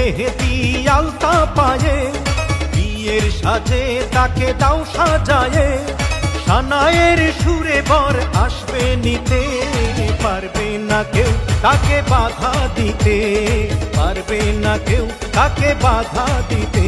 মেহেদি আলতা পায়ে, বিয়ের সাজে তাকে দাও সাজায়ে, সানায়ের সুরে বর আসবে নিতে, পারবে না কেউ তাকে বাধা দিতে, পারবে না কেউ তাকে বাধা দিতে।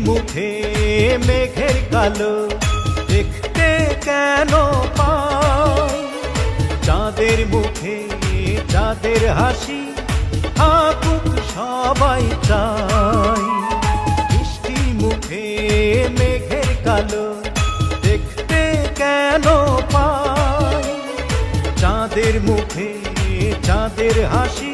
মুখে মেঘের কালো দেখতে কেন পাই, চাঁদের মুখে চাঁদের হাসি থাকুক সবাই চাই। মিষ্টি মুখে মেঘের কালো দেখতে কেন পাই, চাঁদের মুখে চাঁদের হাসি